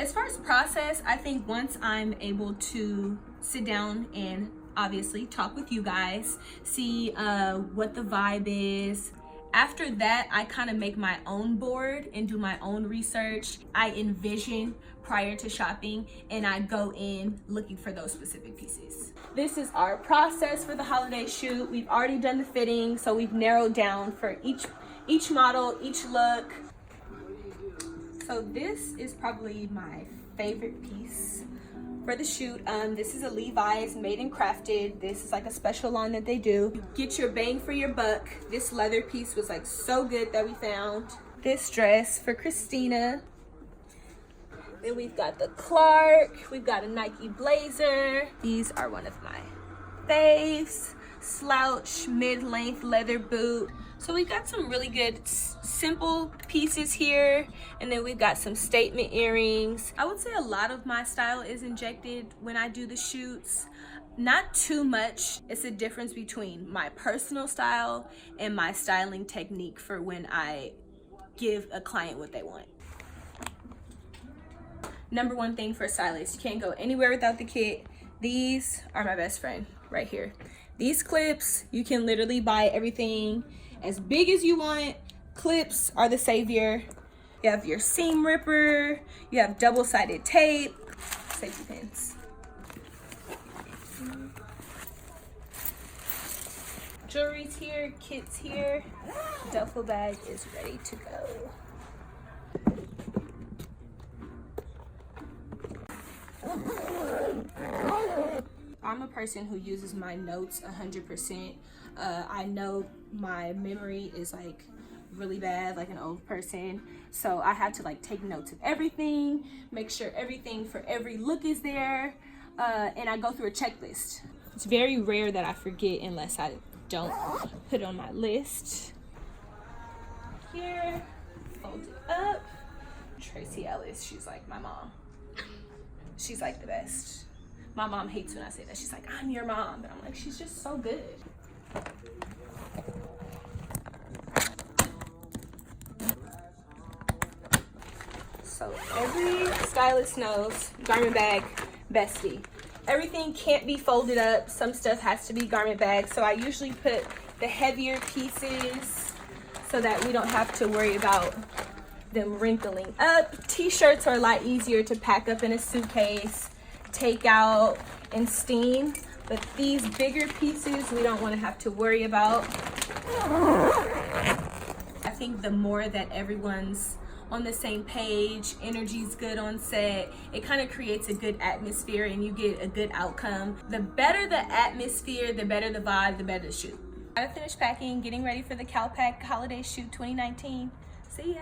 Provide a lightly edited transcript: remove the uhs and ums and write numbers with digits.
As far as process, I think once I'm able to sit down and obviously talk with you guys, see what the vibe is. After that, I kind of make my own board and do my own research. I envision prior to shopping and I go in looking for those specific pieces. This is our process for the holiday shoot. We've already done the fitting, so we've narrowed down for each model, each look. So this is probably my favorite piece for the shoot. This is a Levi's made and crafted. This is like a special line that they do. You get your bang for your buck. This leather piece was like so good that we found. This dress for Christina. Then we've got the Clark. We've got a Nike blazer. These are one of my faves. Slouch mid-length leather boot. So we've got some really good simple pieces here, and then we've got some statement earrings. I would say a lot of my style is injected when I do the shoots. Not too much. It's a difference between my personal style and my styling technique for when I give a client what they want. Number one thing for a stylist, you can't go anywhere without the kit. These are my best friend right here. These clips, you can literally buy everything as big as you want. Clips are the savior. You have your seam ripper, you have double-sided tape, safety pins. Jewelry's here, kit's here. Duffel bag is ready to go. I'm a person who uses my notes 100%. I know my memory is like really bad, like an old person. So I have to like take notes of everything, make sure everything for every look is there. And I go through a checklist. It's very rare that I forget unless I don't put it on my list. Here, fold it up. Tracy Ellis, she's like my mom. She's like the best. My mom hates when I say that. She's like, I'm your mom. But I'm like, she's just so good. So every stylist knows, garment bag, bestie. Everything can't be folded up. Some stuff has to be garment bags. So I usually put the heavier pieces so that we don't have to worry about them wrinkling up. T-shirts are a lot easier to pack up in a suitcase, take out, and steam. But these bigger pieces, we don't want to have to worry about. I think the more that everyone's on the same page, energy's good on set, it kind of creates a good atmosphere and you get a good outcome. The better the atmosphere, the better the vibe, the better the shoot. I finished packing, getting ready for the CALPAK holiday shoot 2019. See ya.